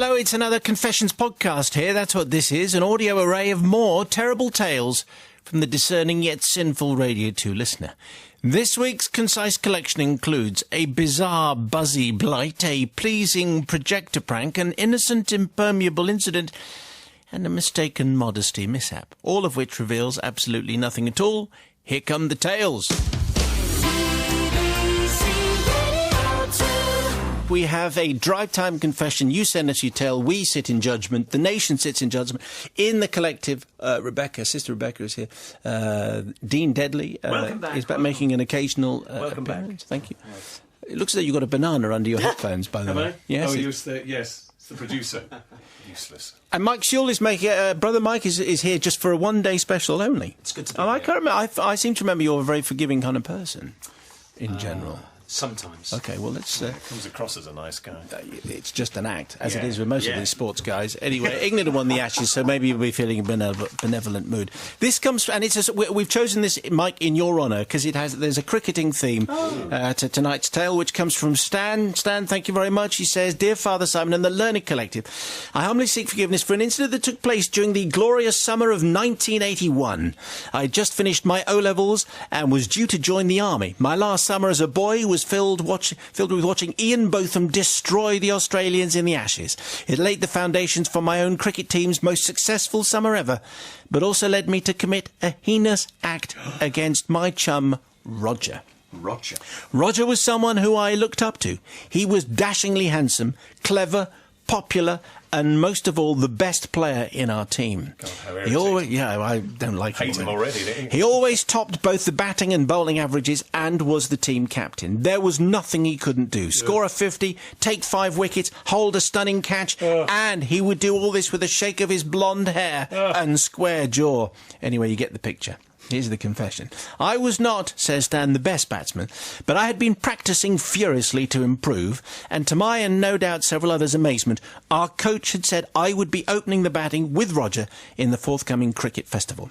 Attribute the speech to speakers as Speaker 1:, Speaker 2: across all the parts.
Speaker 1: hello, it's another Confessions podcast here. That's what this is, an audio array of more terrible tales from the discerning yet sinful Radio 2 listener. This week's concise collection includes a bizarre buzzy blight, a pleasing projector prank, an innocent impermeable incident, and a mistaken modesty mishap, all of which reveals absolutely nothing at all. Here come the tales. We have a drive time confession. You send us your tale. We sit in judgment. The nation sits in judgment. In the collective, Sister Rebecca is here. Dean Deadly is back making an occasional
Speaker 2: Welcome
Speaker 1: appearance.
Speaker 2: back.
Speaker 1: Thank you. It looks as though you've got a banana under your headphones, by the way.
Speaker 2: Yes.
Speaker 1: Yes.
Speaker 2: It's the producer. Useless.
Speaker 1: And Mike Shule is making... Brother Mike is here just for a one-day special only.
Speaker 2: It's good to be
Speaker 1: I
Speaker 2: here.
Speaker 1: can't remember. I seem to remember you're a very forgiving kind of person, in general.
Speaker 2: Sometimes.
Speaker 1: Okay, well, let's...
Speaker 2: Comes across as a nice guy.
Speaker 1: It's just an act, as it
Speaker 2: Yeah.
Speaker 1: is with most of these sports guys. Anyway, England have won the Ashes, so maybe you'll be feeling a benevolent mood. This comes... And we've chosen this, Mike, in your honour, because there's a cricketing theme to tonight's tale, which comes from Stan. Stan, thank you very much. He says, Dear Father Simon and the Learning Collective, I humbly seek forgiveness for an incident that took place during the glorious summer of 1981. I had just finished my O-levels and was due to join the army. My last summer as a boy was filled with watching Ian Botham destroy the Australians in the Ashes. It laid the foundations for my own cricket team's most successful summer ever, but also led me to commit a heinous act against my chum, Roger. Roger was someone who I looked up to. He was dashingly handsome, clever, popular, and most of all, the best player in our team.
Speaker 2: God, how irritating.
Speaker 1: I don't like him.
Speaker 2: Hate him already, don't you?
Speaker 1: He always topped both the batting and bowling averages and was the team captain. There was nothing he couldn't do. Score a 50, take 5 wickets, hold a stunning catch, and he would do all this with a shake of his blonde hair and square jaw. Anyway, you get the picture. Here's the confession. I was not, says Stan, the best batsman, but I had been practising furiously to improve, and to my and no doubt several others' amazement, our coach had said I would be opening the batting with Roger in the forthcoming cricket festival.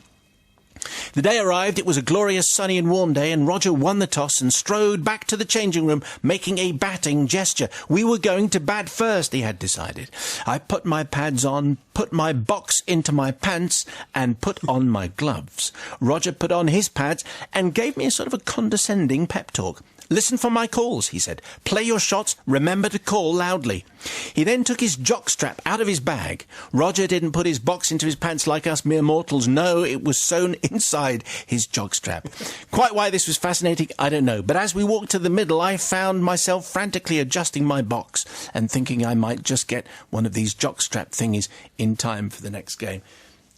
Speaker 1: The day arrived, it was a glorious sunny and warm day, and Roger won the toss and strode back to the changing room, making a batting gesture. We were going to bat first, he had decided. I put my pads on, put my box into my pants, and put on my gloves. Roger put on his pads and gave me a sort of a condescending pep talk. Listen for my calls, he said. Play your shots, remember to call loudly. He then took his jockstrap out of his bag. Roger didn't put his box into his pants like us mere mortals. No, it was sewn inside his jockstrap. Quite why this was fascinating, I don't know. But as we walked to the middle, I found myself frantically adjusting my box and thinking I might just get one of these jockstrap thingies in time for the next game.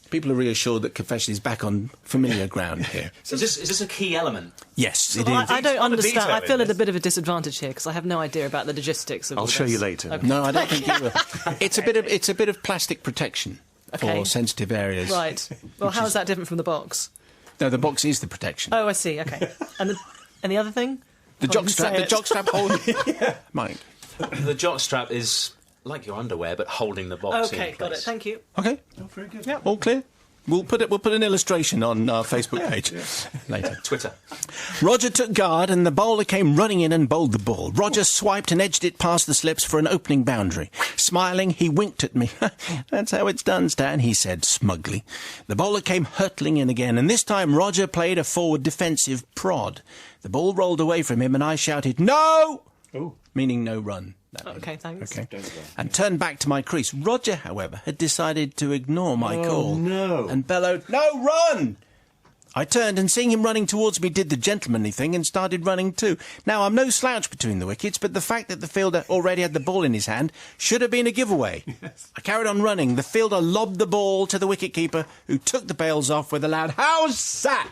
Speaker 1: People are reassured that confession is back on familiar ground here.
Speaker 3: Is this a key element?
Speaker 1: Yes, it
Speaker 4: Well,
Speaker 1: is.
Speaker 4: I don't understand.
Speaker 2: detail
Speaker 4: I feel
Speaker 2: in
Speaker 4: at a bit of a disadvantage here because I have no idea about the logistics of all
Speaker 2: I'll show
Speaker 4: this.
Speaker 2: you later.
Speaker 4: Okay.
Speaker 1: No, I don't think you will. It's a bit of plastic protection
Speaker 4: Okay.
Speaker 1: for sensitive areas.
Speaker 4: Right. Well, how is that different from the box?
Speaker 1: No, the box is the protection.
Speaker 4: Oh, I see. Okay. And the other thing?
Speaker 1: The
Speaker 4: Go on, say it.
Speaker 1: jockstrap hold. Mike.
Speaker 3: The jockstrap is like your underwear, but holding the box in
Speaker 4: Okay,
Speaker 3: place.
Speaker 4: got it. Thank you.
Speaker 1: Okay.
Speaker 2: Oh, very good.
Speaker 1: Yeah, all clear. We'll put an illustration on our Facebook page later.
Speaker 3: Twitter.
Speaker 1: Roger took guard and the bowler came running in and bowled the ball. Roger swiped and edged it past the slips for an opening boundary. Smiling, he winked at me. That's how it's done, Stan, he said smugly. The bowler came hurtling in again, and this time Roger played a forward defensive prod. The ball rolled away from him and I shouted, "No!"
Speaker 2: Oh.
Speaker 1: Meaning no run.
Speaker 4: Okay, thanks.
Speaker 1: Okay. And turned back to my crease. Roger, however, had decided to ignore my call.
Speaker 2: no.
Speaker 1: And bellowed, "No, run!" I turned and seeing him running towards me did the gentlemanly thing and started running too. Now, I'm no slouch between the wickets, but the fact that the fielder already had the ball in his hand should have been a giveaway. Yes. I carried on running. The fielder lobbed the ball to the wicketkeeper, who took the bails off with a loud, "How's that?"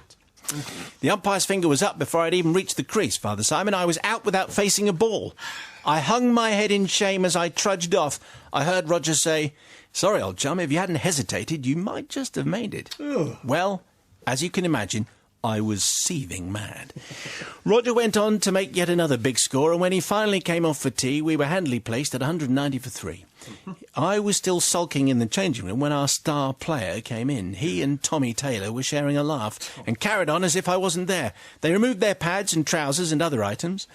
Speaker 1: The umpire's finger was up before I'd even reached the crease, Father Simon. I was out without facing a ball. I hung my head in shame as I trudged off. I heard Roger say, "Sorry, old chum, if you hadn't hesitated, you might just have made it." Well, as you can imagine, I was seething mad. Roger went on to make yet another big score, and when he finally came off for tea, we were handily placed at 190 for 3. I was still sulking in the changing room when our star player came in. He and Tommy Taylor were sharing a laugh and carried on as if I wasn't there. They removed their pads and trousers and other items.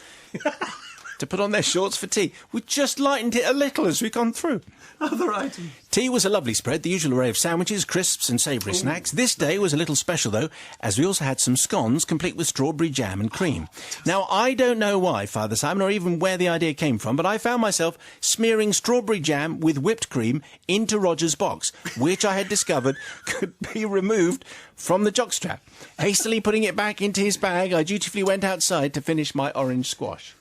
Speaker 1: to put on their shorts for tea. We just lightened it a little as we've gone through.
Speaker 2: Other items.
Speaker 1: Tea was a lovely spread, the usual array of sandwiches, crisps and savoury snacks. This day was a little special, though, as we also had some scones, complete with strawberry jam and cream. Now, I don't know why, Father Simon, or even where the idea came from, but I found myself smearing strawberry jam with whipped cream into Roger's box, which I had discovered could be removed from the jockstrap. Hastily putting it back into his bag, I dutifully went outside to finish my orange squash.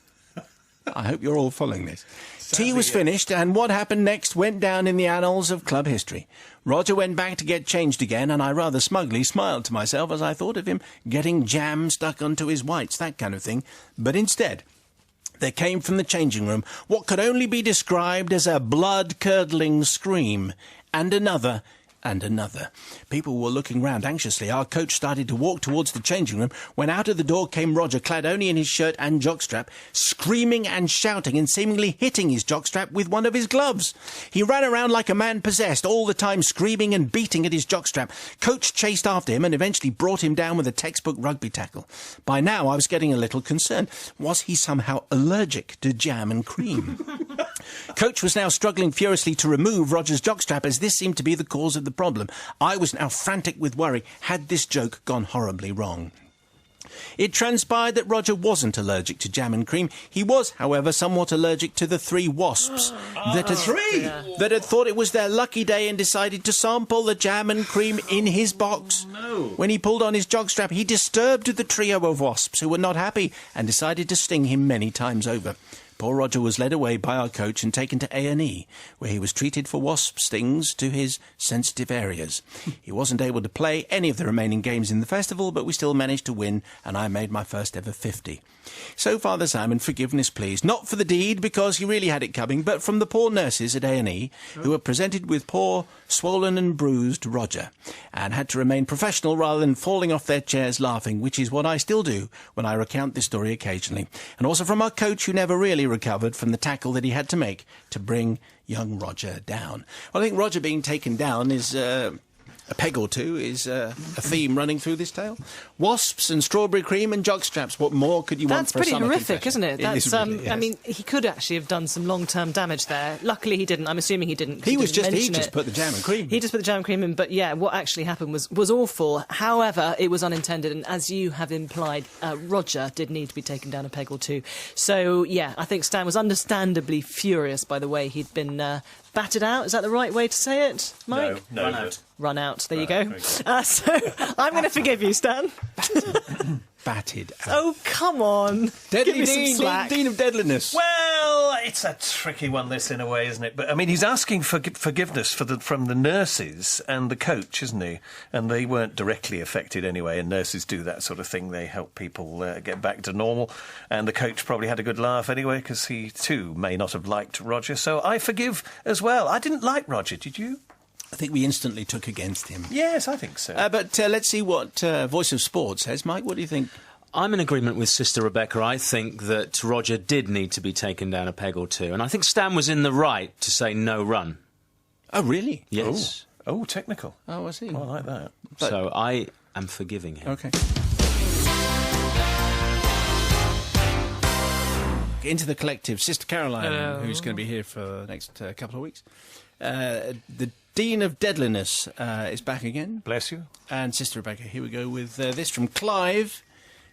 Speaker 1: I hope you're all following this. Tea was finished, and what happened next went down in the annals of club history. Roger went back to get changed again, and I rather smugly smiled to myself as I thought of him getting jam stuck onto his whites, that kind of thing. But instead, there came from the changing room what could only be described as a blood-curdling scream, and another, and another. People were looking round anxiously. Our coach started to walk towards the changing room when out of the door came Roger, clad only in his shirt and jockstrap, screaming and shouting and seemingly hitting his jockstrap with one of his gloves. He ran around like a man possessed, all the time screaming and beating at his jockstrap. Coach chased after him and eventually brought him down with a textbook rugby tackle. By now I was getting a little concerned. Was he somehow allergic to jam and cream? Coach was now struggling furiously to remove Roger's jockstrap, as this seemed to be the cause of the problem. I was now frantic with worry. Had this joke gone horribly wrong? It transpired that Roger wasn't allergic to jam and cream. He was, however, somewhat allergic to the 3 wasps that had thought it was their lucky day and decided to sample the jam and cream in his box. When he pulled on his jockstrap, he disturbed the trio of wasps who were not happy and decided to sting him many times over. Poor Roger was led away by our coach and taken to A&E, where he was treated for wasp stings to his sensitive areas. He wasn't able to play any of the remaining games in the festival, but we still managed to win, and I made my first ever 50. So, Father Simon, forgiveness please. Not for the deed, because he really had it coming, but from the poor nurses at A&E, who were presented with poor, swollen and bruised Roger, and had to remain professional rather than falling off their chairs laughing, which is what I still do when I recount this story occasionally. And also from our coach, who never really recovered from the tackle that he had to make to bring young Roger down. Well, I think Roger being taken down is a peg or two is a theme running through this tale. Wasps and strawberry cream and jockstraps. What more could you want for a summer
Speaker 4: That's pretty horrific,
Speaker 1: confession?
Speaker 4: isn't it? That's
Speaker 1: really, yes.
Speaker 4: I mean, he could actually have done some long-term damage there. Luckily, he didn't. I'm assuming he didn't.
Speaker 1: He
Speaker 4: just
Speaker 1: put the jam and cream.
Speaker 4: He just put the jam and cream in. But yeah, what actually happened was awful. However, it was unintended, and as you have implied, Roger did need to be taken down a peg or two. So yeah, I think Stan was understandably furious by the way he'd been battered out. Is that the right way to say it, Mike?
Speaker 2: No.
Speaker 4: Run out. There you
Speaker 2: Right,
Speaker 4: go.
Speaker 2: very
Speaker 4: So I'm going to forgive you, Stan.
Speaker 1: Batted out.
Speaker 4: Oh, come on.
Speaker 1: Deadly
Speaker 4: Give me some
Speaker 1: Dean,
Speaker 4: slack.
Speaker 1: Dean of Deadliness.
Speaker 2: Well, it's a tricky one, this, in a way, isn't it? But, I mean, he's asking for forgiveness from the nurses and the coach, isn't he? And they weren't directly affected anyway, and nurses do that sort of thing. They help people get back to normal. And the coach probably had a good laugh anyway, because he, too, may not have liked Roger. So I forgive as well. I didn't like Roger, did you?
Speaker 1: I think we instantly took against him.
Speaker 2: Yes, I think so.
Speaker 1: But let's see what Voice of Sport says. Mike, what do you think?
Speaker 3: I'm in agreement with Sister Rebecca. I think that Roger did need to be taken down a peg or two. And I think Stan was in the right to say no run.
Speaker 1: Oh, really?
Speaker 3: Yes.
Speaker 2: Oh, technical.
Speaker 1: Oh, I see.
Speaker 2: Oh, I like that.
Speaker 3: So I am forgiving him.
Speaker 1: Okay. Into the collective, Sister Caroline, who's going to be here for the next couple of weeks. The Dean of Deadliness is back again.
Speaker 2: Bless you.
Speaker 1: And Sister Rebecca, here we go with this from Clive,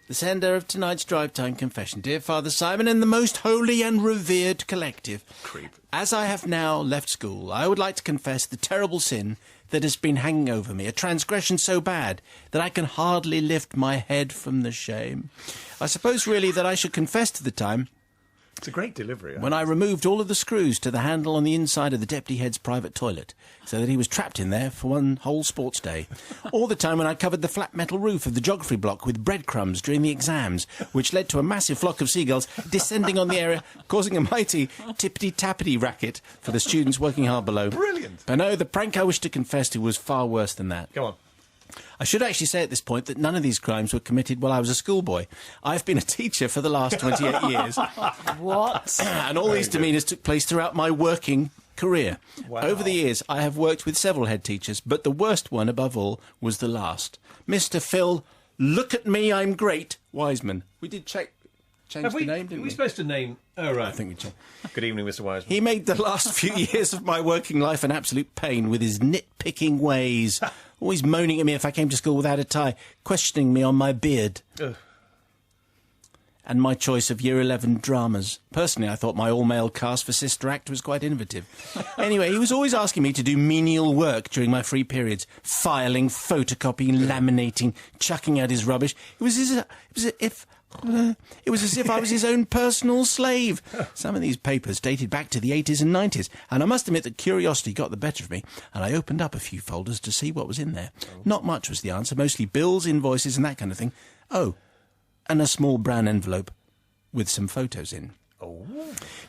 Speaker 1: the sender of tonight's Drive Time Confession. Dear Father Simon and the most holy and revered collective,
Speaker 2: Creep.
Speaker 1: as I have now left school, I would like to confess the terrible sin that has been hanging over me, a transgression so bad that I can hardly lift my head from the shame. I suppose really that I should confess to the time
Speaker 2: It's a great delivery.
Speaker 1: when I removed all of the screws to the handle on the inside of the deputy head's private toilet, so that he was trapped in there for one whole sports day. All the time when I covered the flat metal roof of the geography block with breadcrumbs during the exams, which led to a massive flock of seagulls descending on the area, causing a mighty tippity-tappity racket for the students working hard below.
Speaker 2: Brilliant.
Speaker 1: But no, the prank I wish to confess to was far worse than that.
Speaker 2: Go on.
Speaker 1: I should actually say at this point that none of these crimes were committed while I was a schoolboy. I've been a teacher for the last 28 years.
Speaker 4: What?
Speaker 1: And all these demeanours took place throughout my working career.
Speaker 2: Wow.
Speaker 1: Over the years, I have worked with several head teachers, but the worst one above all was the last. Mr. Phil, look at me, I'm great, Wiseman. We did check changed the name, didn't
Speaker 2: Are
Speaker 1: we?
Speaker 2: we supposed to name... Oh, right.
Speaker 1: I think we changed.
Speaker 2: Good evening, Mr. Wiseman.
Speaker 1: He made the last few years of my working life an absolute pain with his nitpicking ways, always moaning at me if I came to school without a tie, questioning me on my beard.
Speaker 2: Ugh.
Speaker 1: And my choice of Year 11 dramas. Personally, I thought my all-male cast for Sister Act was quite innovative. Anyway, he was always asking me to do menial work during my free periods, filing, photocopying, laminating, chucking out his rubbish. It was as if I was his own personal slave. Some of these papers dated back to the 80s and 90s, and I must admit that curiosity got the better of me, and I opened up a few folders to see what was in there. Not much was the answer, mostly bills, invoices, and that kind of thing. Oh, and a small brown envelope with some photos in.
Speaker 2: Oh.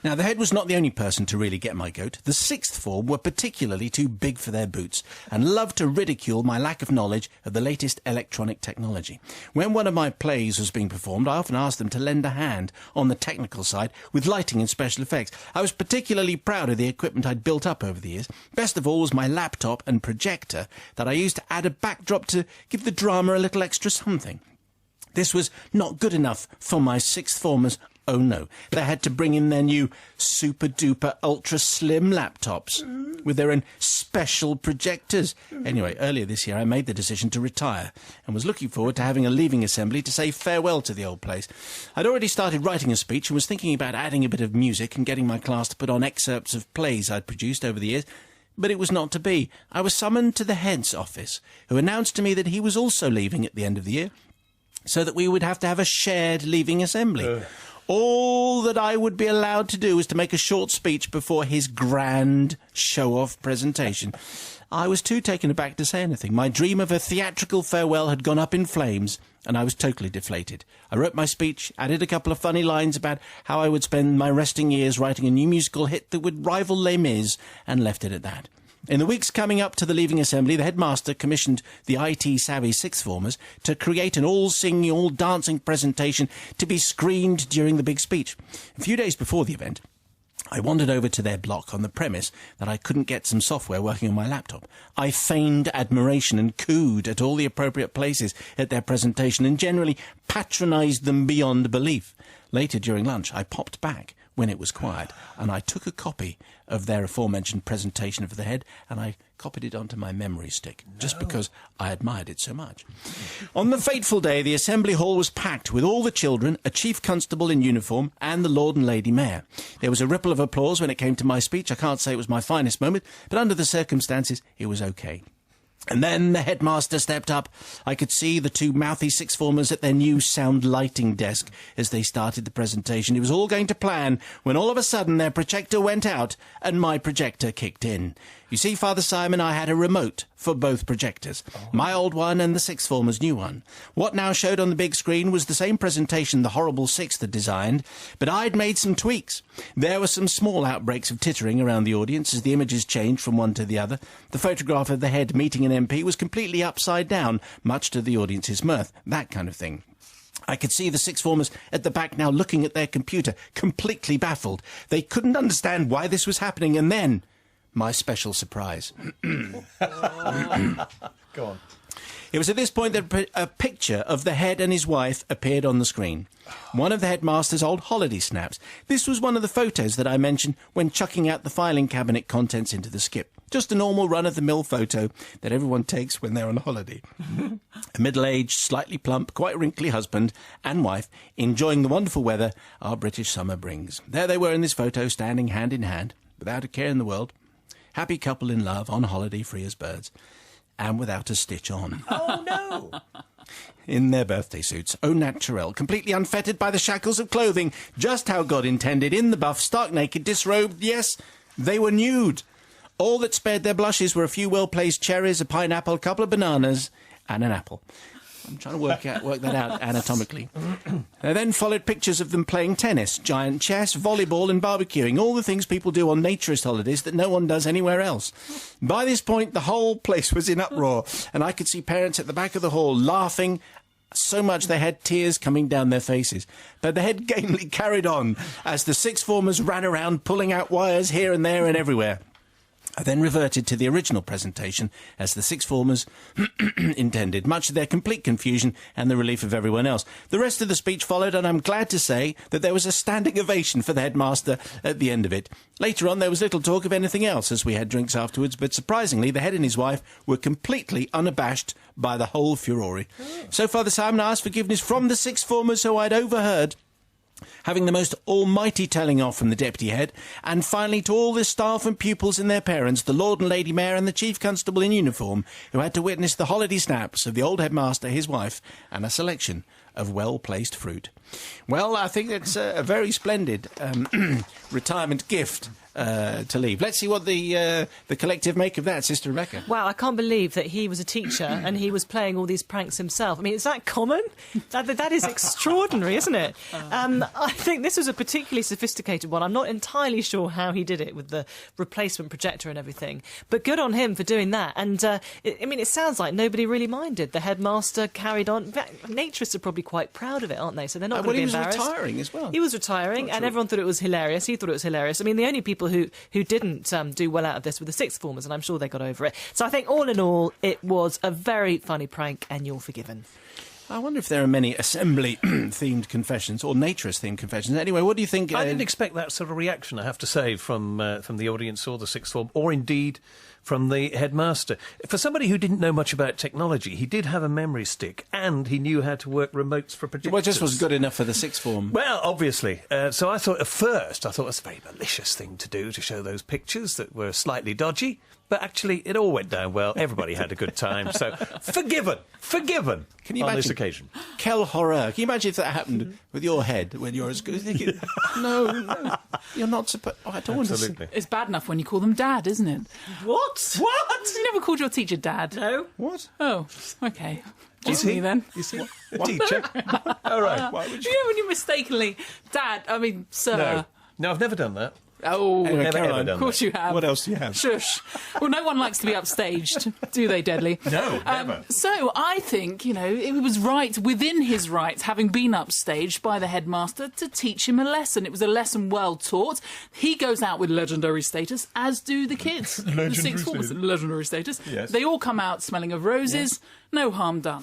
Speaker 1: Now, the head was not the only person to really get my goat. The sixth form were particularly too big for their boots and loved to ridicule my lack of knowledge of the latest electronic technology. When one of my plays was being performed, I often asked them to lend a hand on the technical side with lighting and special effects. I was particularly proud of the equipment I'd built up over the years. Best of all was my laptop and projector that I used to add a backdrop to give the drama a little extra something. This was not good enough for my sixth formers. Oh no, they had to bring in their new super-duper ultra-slim laptops with their own special projectors. Anyway, earlier this year I made the decision to retire and was looking forward to having a leaving assembly to say farewell to the old place. I'd already started writing a speech and was thinking about adding a bit of music and getting my class to put on excerpts of plays I'd produced over the years. But it was not to be. I was summoned to the head's office, who announced to me that he was also leaving at the end of the year, so that we would have to have a shared leaving assembly. All that I would be allowed to do was to make a short speech before his grand show-off presentation. I was too taken aback to say anything. My dream of a theatrical farewell had gone up in flames, and I was totally deflated. I wrote my speech, added a couple of funny lines about how I would spend my resting years writing a new musical hit that would rival Les Mis, and left it at that. In the weeks coming up to the leaving assembly, the headmaster commissioned the IT-savvy sixth formers to create an all-singing, all-dancing presentation to be screened during the big speech. A few days before the event, I wandered over to their block on the premise that I couldn't get some software working on my laptop. I feigned admiration and cooed at all the appropriate places at their presentation and generally patronised them beyond belief. Later, during lunch, I popped back when it was quiet, and I took a copy of their aforementioned presentation of the head, and I copied it onto my memory stick, just because I admired it so much. On the fateful day, the assembly hall was packed with all the children, a chief constable in uniform, and the Lord and Lady Mayor. There was a ripple of applause when it came to my speech. I can't say it was my finest moment, but under the circumstances, it was okay. And then the headmaster stepped up. I could see the two mouthy sixth formers at their new sound lighting desk as they started the presentation. It was all going to plan when all of a sudden their projector went out and my projector kicked in. You see, Father Simon, I had a remote for both projectors, my old one and the sixth former's new one. What now showed on the big screen was the same presentation the horrible sixth had designed, but I'd made some tweaks. There were some small outbreaks of tittering around the audience as the images changed from one to the other. The photograph of the head meeting an MP was completely upside down, much to the audience's mirth, that kind of thing. I could see the sixth formers at the back now looking at their computer, completely baffled. They couldn't understand why this was happening, and then my special surprise.
Speaker 2: Go on.
Speaker 1: It was at this point that a picture of the head and his wife appeared on the screen. One of the headmaster's old holiday snaps. This was one of the photos that I mentioned when chucking out the filing cabinet contents into the skip. Just a normal run-of-the-mill photo that everyone takes when they're on holiday. A middle-aged, slightly plump, quite wrinkly husband and wife enjoying the wonderful weather our British summer brings. There they were in this photo, standing hand in hand, without a care in the world. Happy couple in love, on holiday, free as birds, and without a stitch on.
Speaker 2: Oh, no!
Speaker 1: In their birthday suits, au naturel, completely unfettered by the shackles of clothing, just how God intended, in the buff, stark naked, disrobed, yes, they were nude. All that spared their blushes were a few well-placed cherries, a pineapple, a couple of bananas, and an apple. I'm trying to work that out anatomically. There then followed pictures of them playing tennis, giant chess, volleyball and barbecuing, all the things people do on naturist holidays that no one does anywhere else. By this point, the whole place was in uproar, and I could see parents at the back of the hall laughing so much they had tears coming down their faces. But the head gamely carried on as the sixth formers ran around pulling out wires here and there and everywhere. I then reverted to the original presentation as the sixth formers intended, much to their complete confusion and the relief of everyone else. The rest of the speech followed, and I'm glad to say that there was a standing ovation for the headmaster at the end of it. Later on, there was little talk of anything else as we had drinks afterwards, but surprisingly, the head and his wife were completely unabashed by the whole furore. So Father Simon asked forgiveness from the sixth formers who I'd overheard having the most almighty telling off from the deputy head, and finally to all the staff and pupils and their parents, the Lord and Lady Mayor and the Chief Constable in uniform, who had to witness the holiday snaps of the old headmaster, his wife, and a selection of well-placed fruit. Well, I think that's a very splendid retirement gift to leave. Let's see what the collective make of that, Sister Rebecca.
Speaker 4: Wow, I can't believe that he was a teacher and he was playing all these pranks himself. I mean, is that common? That is extraordinary, isn't it? I think this was a particularly sophisticated one. I'm not entirely sure how he did it with the replacement projector and everything, but good on him for doing that. And, it sounds like nobody really minded. The headmaster carried on. In fact, naturists are probably quite proud of it, aren't they? So they're not going to be embarrassed.
Speaker 1: He was retiring as well.
Speaker 4: He was retiring, and everyone thought it was hilarious. He thought it was hilarious. I mean, the only people who didn't do well out of this were the sixth formers, and I'm sure they got over it. So I think all in all, it was a very funny prank, and you're forgiven.
Speaker 1: I wonder if there are many assembly-themed confessions or naturist-themed confessions. Anyway, what do you think?
Speaker 2: I didn't expect that sort of reaction, I have to say, from the audience or the sixth form, or indeed from the headmaster. For somebody who didn't know much about technology, he did have a memory stick, and he knew how to work remotes for projectors.
Speaker 1: Well, it just was good enough for the sixth form.
Speaker 2: Well, obviously. So I thought, at first, that's a very malicious thing to do, to show those pictures that were slightly dodgy. But actually, it all went down well. Everybody had a good time. So, forgiven.
Speaker 1: Can you
Speaker 2: on
Speaker 1: imagine
Speaker 2: this occasion.
Speaker 1: Quel horror. Can you imagine if that happened with your head when you're at school? Thinking, no, you're not supposed... Oh, I don't want to...
Speaker 2: Absolutely.
Speaker 5: It's bad enough when you call them Dad, isn't it?
Speaker 4: What?
Speaker 5: You never called your teacher Dad?
Speaker 4: No.
Speaker 1: What?
Speaker 5: Oh, okay.
Speaker 2: You
Speaker 5: Just me then.
Speaker 2: You see? A teacher. All right. Why would you...
Speaker 5: You know when you mistakenly, Dad, Sir.
Speaker 2: No, I've never done that.
Speaker 5: Oh,
Speaker 1: Anyway,
Speaker 2: Never,
Speaker 1: Caroline,
Speaker 2: ever done
Speaker 5: of course
Speaker 2: that.
Speaker 5: you have.
Speaker 1: What else do you have?
Speaker 5: Shush. Well, no one likes to be upstaged, do they, Deadly?
Speaker 2: No, never.
Speaker 5: So I think, it was right, within his rights, having been upstaged by the headmaster, to teach him a lesson. It was a lesson well taught. He goes out with legendary status, as do the kids. The sixth formers, legendary status.
Speaker 2: Yes.
Speaker 5: They all come out smelling of roses. No harm done.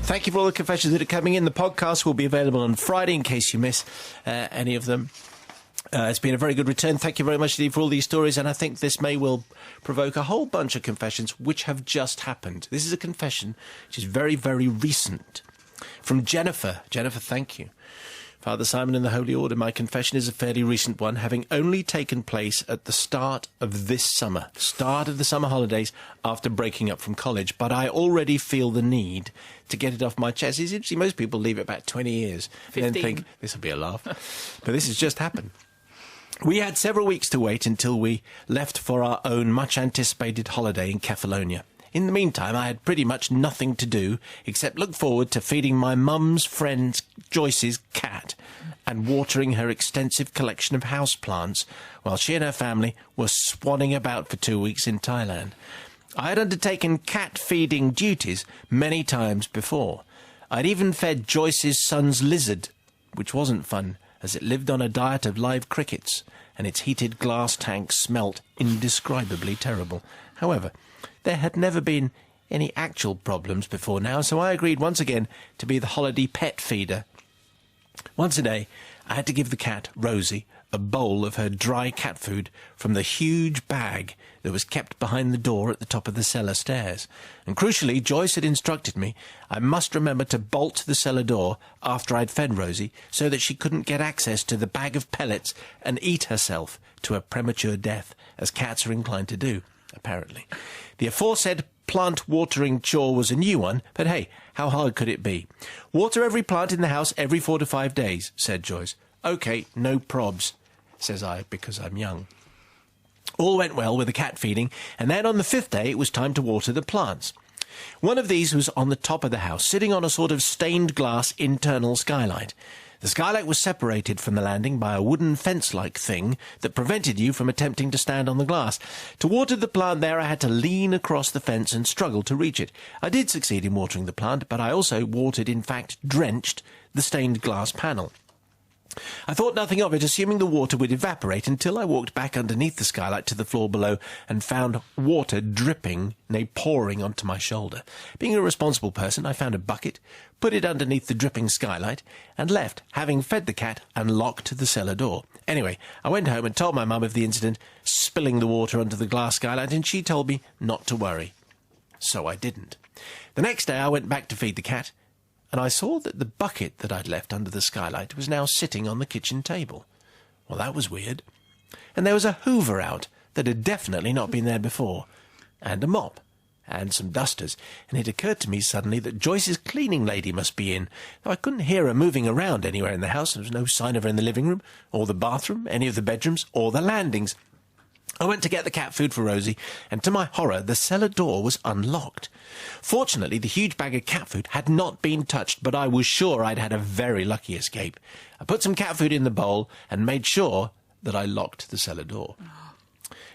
Speaker 1: Thank you for all the confessions that are coming in. The podcast will be available on Friday in case you miss any of them. It's been a very good return. Thank you very much indeed for all these stories, and I think this may well provoke a whole bunch of confessions which have just happened. This is a confession which is very, very recent. From Jennifer. Jennifer, thank you. Father Simon and the Holy Order, my confession is a fairly recent one, having only taken place at the start of this summer, start of the summer holidays after breaking up from college. But I already feel the need to get it off my chest. It's interesting, most people leave it about 20 years and then think, this will be a laugh. But this has just happened. We had several weeks to wait until we left for our own much-anticipated holiday in Kefalonia. In the meantime, I had pretty much nothing to do except look forward to feeding my mum's friend Joyce's cat and watering her extensive collection of houseplants while she and her family were swanning about for 2 weeks in Thailand. I had undertaken cat-feeding duties many times before. I'd even fed Joyce's son's lizard, which wasn't fun, as it lived on a diet of live crickets, and its heated glass tank smelt indescribably terrible. However, there had never been any actual problems before now, so I agreed once again to be the holiday pet feeder. Once a day, I had to give the cat, Rosie, a bowl of her dry cat food from the huge bag that was kept behind the door at the top of the cellar stairs. And crucially, Joyce had instructed me I must remember to bolt the cellar door after I'd fed Rosie so that she couldn't get access to the bag of pellets and eat herself to a premature death, as cats are inclined to do, apparently. The aforesaid plant watering chore was a new one, but hey, how hard could it be? Water every plant in the house every 4 to 5 days, said Joyce. OK, no probs, says I, because I'm young. All went well with the cat feeding, and then on the 5th day it was time to water the plants. One of these was on the top of the house, sitting on a sort of stained glass internal skylight. The skylight was separated from the landing by a wooden fence-like thing that prevented you from attempting to stand on the glass. To water the plant there, I had to lean across the fence and struggle to reach it. I did succeed in watering the plant, but I also watered, in fact, drenched the stained glass panel. I thought nothing of it, assuming the water would evaporate, until I walked back underneath the skylight to the floor below and found water dripping, nay, pouring onto my shoulder. Being a responsible person, I found a bucket, put it underneath the dripping skylight, and left, having fed the cat and locked the cellar door. Anyway, I went home and told my mum of the incident, spilling the water onto the glass skylight, and she told me not to worry. So I didn't. The next day I went back to feed the cat, and I saw that the bucket that I'd left under the skylight was now sitting on the kitchen table. Well, that was weird. And there was a hoover out that had definitely not been there before, and a mop, and some dusters, and it occurred to me suddenly that Joyce's cleaning lady must be in, though I couldn't hear her moving around anywhere in the house. There was no sign of her in the living room, or the bathroom, any of the bedrooms, or the landings. I went to get the cat food for Rosie, and to my horror, the cellar door was unlocked. Fortunately, the huge bag of cat food had not been touched, but I was sure I'd had a very lucky escape. I put some cat food in the bowl and made sure that I locked the cellar door.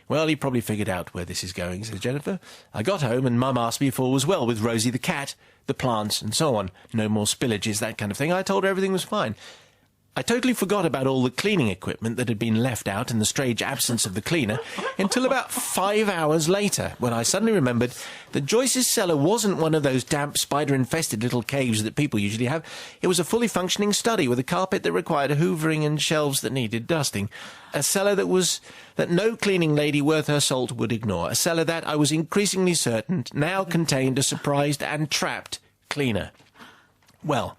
Speaker 1: Well, you probably figured out where this is going, says Jennifer. I got home and Mum asked me if all was well with Rosie the cat, the plants and so on. No more spillages, that kind of thing. I told her everything was fine. I totally forgot about all the cleaning equipment that had been left out and the strange absence of the cleaner until about 5 hours later, when I suddenly remembered that Joyce's cellar wasn't one of those damp, spider-infested little caves that people usually have. It was a fully functioning study with a carpet that required a hoovering and shelves that needed dusting. A cellar that no cleaning lady worth her salt would ignore. A cellar that, I was increasingly certain, now contained a surprised and trapped cleaner. Well,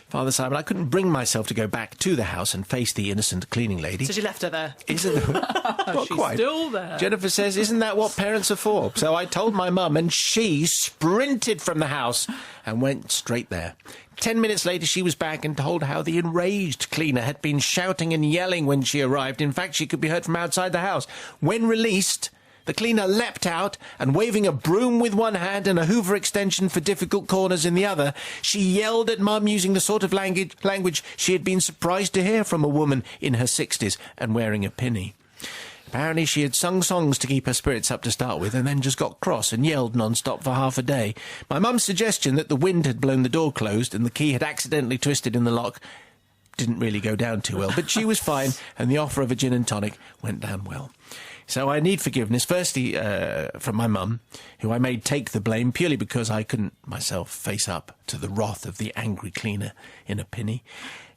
Speaker 1: Father Simon, I couldn't bring myself to go back to the house and face the innocent cleaning lady.
Speaker 4: So you left her there?
Speaker 1: Isn't not
Speaker 5: She's
Speaker 1: quite.
Speaker 5: still there.
Speaker 1: Jennifer says, isn't that what parents are for? So I told my mum, and she sprinted from the house and went straight there. 10 minutes later, she was back and told how the enraged cleaner had been shouting and yelling when she arrived. In fact, she could be heard from outside the house. When released, the cleaner leapt out and, waving a broom with one hand and a hoover extension for difficult corners in the other, she yelled at Mum using the sort of language she had been surprised to hear from a woman in her 60s and wearing a pinny. Apparently she had sung songs to keep her spirits up to start with, and then just got cross and yelled non-stop for half a day. My mum's suggestion that the wind had blown the door closed and the key had accidentally twisted in the lock didn't really go down too well, but she was fine, and the offer of a gin and tonic went down well. So I need forgiveness, firstly from my mum, who I made take the blame purely because I couldn't myself face up to the wrath of the angry cleaner in a pinny.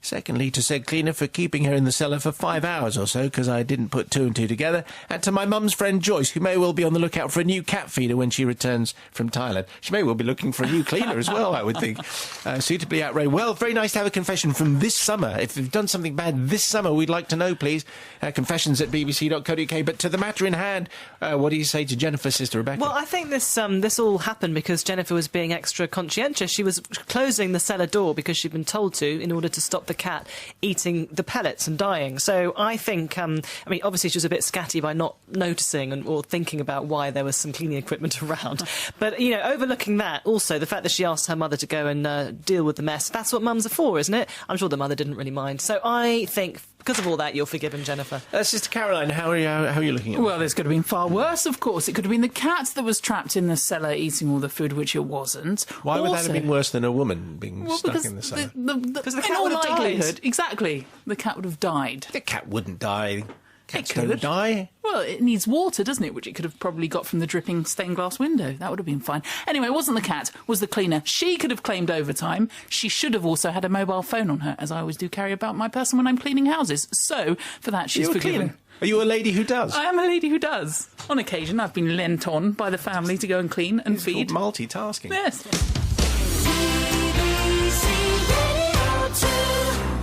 Speaker 1: Secondly, to said cleaner for keeping her in the cellar for 5 hours or so, because I didn't put two and two together. And to my mum's friend Joyce, who may well be on the lookout for a new cat feeder when she returns from Thailand. She may well be looking for a new cleaner as well, I would think. Suitably outraged. Well, very nice to have a confession from this summer. If you've done something bad this summer, we'd like to know, please. Confessions@bbc.co.uk. But to the matter in hand, what do you say to Jennifer, Sister Rebecca?
Speaker 4: Well, I think this all happened because Jennifer was being extra conscientious. She was closing the cellar door because she'd been told to, in order to stop the cat eating the pellets and dying. So I think, obviously she was a bit scatty by not noticing or thinking about why there was some cleaning equipment around. But, overlooking that, also the fact that she asked her mother to go and deal with the mess, that's what mums are for, isn't it? I'm sure the mother didn't really mind. So I think, because of all that, you're forgiven, Jennifer.
Speaker 1: Sister Caroline, how are you looking at
Speaker 5: Well, this could have been far worse, of course. It could have been the cat that was trapped in the cellar eating all the food, which it wasn't.
Speaker 1: Why would that have been worse than a woman being stuck in the cellar?
Speaker 4: Because the cat
Speaker 5: in all
Speaker 4: would have died.
Speaker 5: likelihood, exactly, the cat would have died.
Speaker 1: The cat wouldn't die. Cats
Speaker 5: It could.
Speaker 1: don't die.
Speaker 5: Well, it needs water, doesn't it? Which it could have probably got from the dripping stained glass window. That would have been fine. Anyway, it wasn't the cat, it was the cleaner. She could have claimed overtime. She should have also had a mobile phone on her, as I always do carry about my person when I'm cleaning houses. So, for that, she's forgiven.
Speaker 1: Are you a lady who does?
Speaker 5: I am a lady who does. On occasion, I've been lent on by the family to go and clean and
Speaker 1: It's
Speaker 5: feed.
Speaker 1: called multitasking.
Speaker 5: Yes.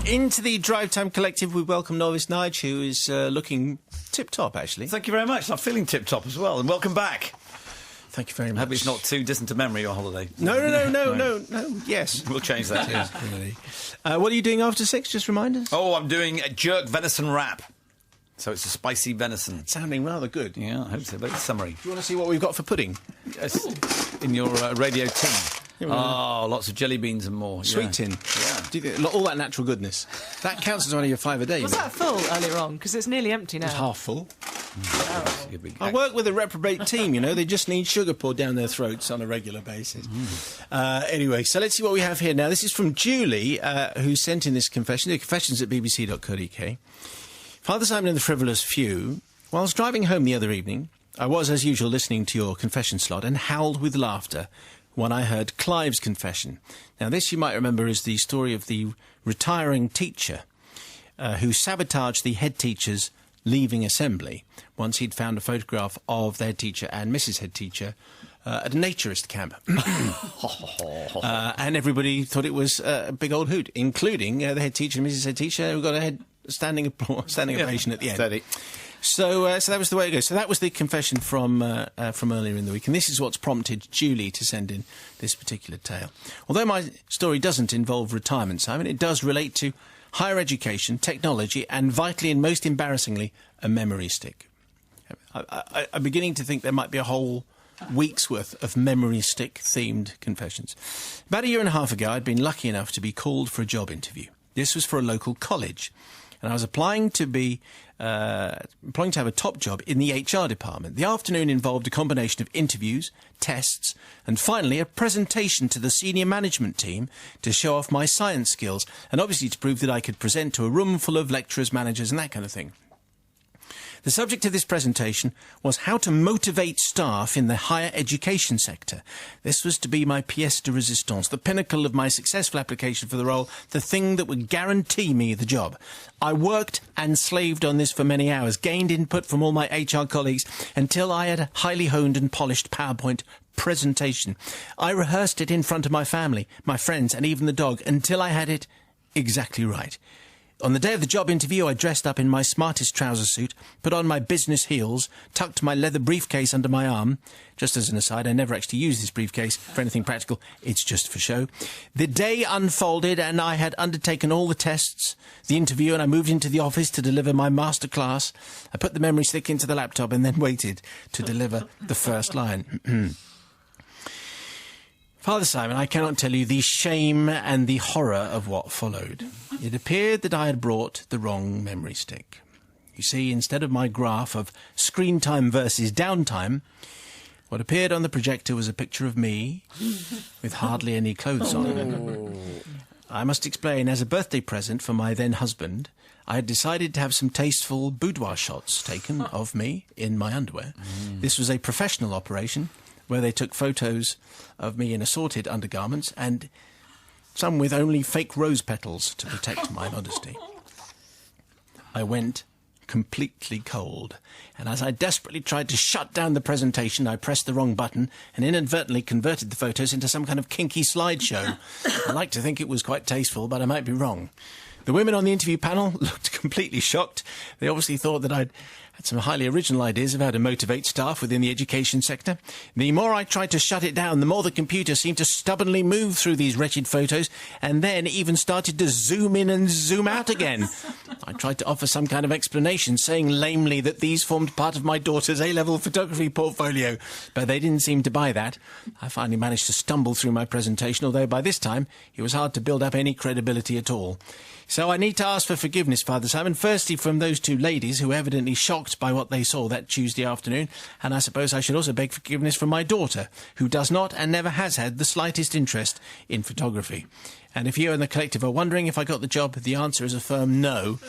Speaker 1: Into the Drive Time Collective, we welcome novice Nige, who is looking tip-top, actually.
Speaker 6: Thank you very much. I'm feeling tip-top as well. And welcome back.
Speaker 1: Thank you very much.
Speaker 6: Hope it's not too distant a memory, your holiday.
Speaker 1: No. Yes.
Speaker 6: We'll change that, yeah.
Speaker 1: What are you doing after 6? Just remind us.
Speaker 6: Oh, I'm doing a jerk venison wrap. So it's a spicy venison.
Speaker 1: Sounding rather good.
Speaker 6: Yeah, I hope so. Very summary.
Speaker 1: Do you want to see what we've got for pudding?
Speaker 6: Yes, in your radio tin. Oh, lots of jelly beans and more.
Speaker 1: Sweet tin.
Speaker 6: Yeah.
Speaker 1: Do you think, all that natural goodness. That counts as one of your 5 a day.
Speaker 4: Was that full earlier on? Because it's nearly empty now.
Speaker 1: It's half full.
Speaker 7: I work with a reprobate team, you know. They just need sugar poured down their throats on a regular basis. Anyway, so let's see what we have here now. This is from Julie, who sent in this confession. The confessions at bbc.co.uk. Father Simon and the Frivolous Few. Whilst driving home the other evening, I was, as usual, listening to your confession slot and howled with laughter when I heard Clive's confession. Now, this, you might remember, is the story of the retiring teacher who sabotaged the head teacher's leaving assembly once he'd found a photograph of their teacher and Mrs. Head Teacher at a naturist camp. And everybody thought it was a big old hoot, including the head teacher and Mrs. Head Teacher, who got a standing ovation at the end.
Speaker 6: Steady.
Speaker 7: So that was the way it goes. So that was the confession from earlier in the week, and this is what's prompted Julie to send in this particular tale. Although my story doesn't involve retirement, Simon, it does relate to higher education, technology, and vitally and most embarrassingly, a memory stick. I'm beginning to think there might be a whole week's worth of memory stick-themed confessions. About a year and a half ago, I'd been lucky enough to be called for a job interview. This was for a local college, and I was applying to have a top job in the HR department. The afternoon involved a combination of interviews, tests, and finally a presentation to the senior management team to show off my science skills, and obviously to prove that I could present to a room full of lecturers, managers, and that kind of thing. The subject of this presentation was how to motivate staff in the higher education sector. This was to be my pièce de résistance, the pinnacle of my successful application for the role, the thing that would guarantee me the job. I worked and slaved on this for many hours, gained input from all my HR colleagues until I had a highly honed and polished PowerPoint presentation. I rehearsed it in front of my family, my friends, and even the dog until I had it exactly right. On the day of the job interview, I dressed up in my smartest trouser suit, put on my business heels, tucked my leather briefcase under my arm. Just as an aside, I never actually use this briefcase for anything practical. It's just for show. The day unfolded and I had undertaken all the tests, the interview, and I moved into the office to deliver my masterclass. I put the memory stick into the laptop and then waited to deliver the first line. Father Simon, I cannot tell you the shame and the horror of what followed. It appeared that I had brought the wrong memory stick. You see, instead of my graph of screen time versus downtime, what appeared on the projector was a picture of me with hardly any clothes on. I must explain, as a birthday present for my then husband, I had decided to have some tasteful boudoir shots taken of me in my underwear. This was a professional operation where they took photos of me in assorted undergarments and some with only fake rose petals to protect my modesty. I went completely cold, and as I desperately tried to shut down the presentation, I pressed the wrong button and inadvertently converted the photos into some kind of kinky slideshow. I like to think it was quite tasteful, but I might be wrong. The women on the interview panel looked completely shocked. They obviously thought that I'd had some highly original ideas of how to motivate staff within the education sector. The more I tried to shut it down, the more the computer seemed to stubbornly move through these wretched photos and then even started to zoom in and zoom out again. I tried to offer some kind of explanation, saying lamely that these formed part of my daughter's A-level photography portfolio, but they didn't seem to buy that. I finally managed to stumble through my presentation, although by this time it was hard to build up any credibility at all. So I need to ask for forgiveness, Father Simon, firstly from those two ladies who were evidently shocked by what they saw that Tuesday afternoon, and I suppose I should also beg forgiveness from my daughter, who does not and never has had the slightest interest in photography. And if you and the collective are wondering if I got the job, the answer is a firm no,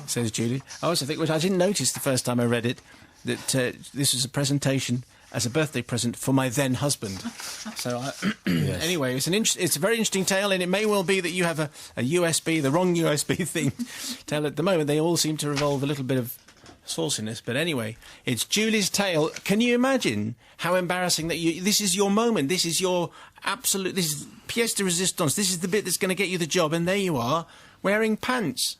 Speaker 7: says Julie. I also think, which I didn't notice the first time I read it, that this was a presentation as a birthday present for my then husband. So, Anyway, it's a very interesting tale, and it may well be that you have a USB, the wrong USB thing. Tale at the moment, they all seem to revolve a little bit of sauciness. But anyway, it's Julie's tale. Can you imagine how embarrassing that this is your moment? This is your absolute... This is pièce de résistance. This is the bit that's going to get you the job, and there you are, wearing pants.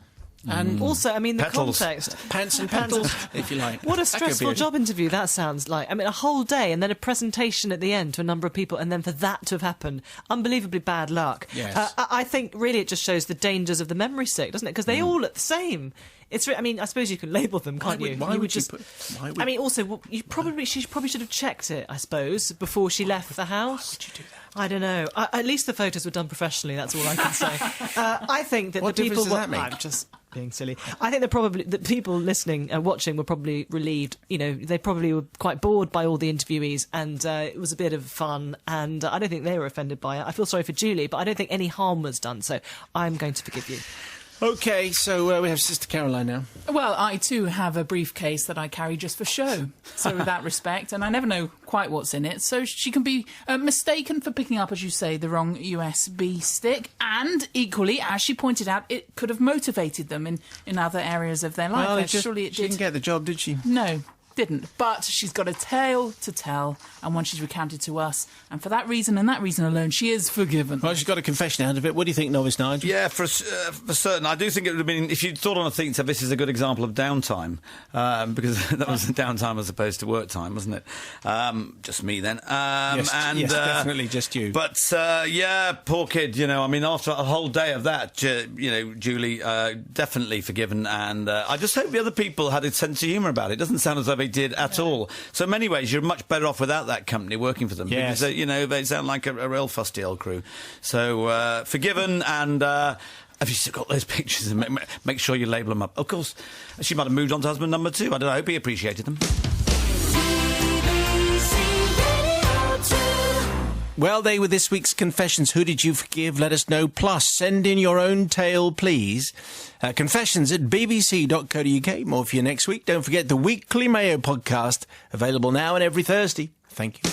Speaker 4: And also, I mean, the
Speaker 2: Petals.
Speaker 4: context.
Speaker 7: Pants and petals, if you like.
Speaker 4: What a stressful job interview that sounds like. I mean, a whole day and then a presentation at the end to a number of people, and then for that to have happened. Unbelievably bad luck.
Speaker 7: Yes.
Speaker 4: I think really it just shows the dangers of the memory stick, doesn't it? Because they all look the same. I mean, I suppose you can label them, can't you?
Speaker 1: Why would
Speaker 4: just?
Speaker 1: you put? Why would,
Speaker 4: I mean, also, she probably should have checked it, I suppose, before she left the house.
Speaker 1: Why would you do that?
Speaker 4: I don't know. At least the photos were done professionally. That's all I can say. I think that
Speaker 1: What
Speaker 4: the people.
Speaker 1: difference does that make?
Speaker 4: I'm just being silly. I think the people listening and watching were probably relieved. You know, they probably were quite bored by all the interviewees, and it was a bit of fun. And I don't think they were offended by it. I feel sorry for Julie, but I don't think any harm was done. So I'm going to forgive you.
Speaker 1: Okay, so we have Sister Caroline now.
Speaker 5: Well, I too have a briefcase that I carry just for show. So with that respect, and I never know quite what's in it, so she can be mistaken for picking up, as you say, the wrong USB stick. And equally, as she pointed out, it could have motivated them in other areas of their life.
Speaker 1: Well,
Speaker 5: Surely it
Speaker 1: she
Speaker 5: did.
Speaker 1: didn't get the job, did she?
Speaker 5: No, didn't. But she's got a tale to tell, and one she's recounted to us. And for that reason and that reason alone, she is forgiven.
Speaker 1: Well, she's got a confession out of it. What do you think, Novice Nigel?
Speaker 6: Yeah, for certain. I do think it would have been, if you'd thought on a thing, said this is a good example of downtime, because that was downtime as opposed to work time, wasn't it? Just me then.
Speaker 1: Yes, definitely just you.
Speaker 6: But, yeah, poor kid, you know, I mean, after a whole day of that, Julie, definitely forgiven, and I just hope the other people had a sense of humour about it. It doesn't sound as though they did at all. So in many ways, you're much better off without that company working for them.
Speaker 1: Yes.
Speaker 6: Because, they sound like a real fusty old crew. So, forgiven, and have you still got those pictures? And make sure you label them up. Of course, she might have moved on to husband number 2. I don't know. I hope he appreciated them.
Speaker 1: Well, they were this week's confessions. Who did you forgive? Let us know. Plus, send in your own tale, please. Confessions at bbc.co.uk. More for you next week. Don't forget the weekly Mayo podcast, available now and every Thursday. Thank you.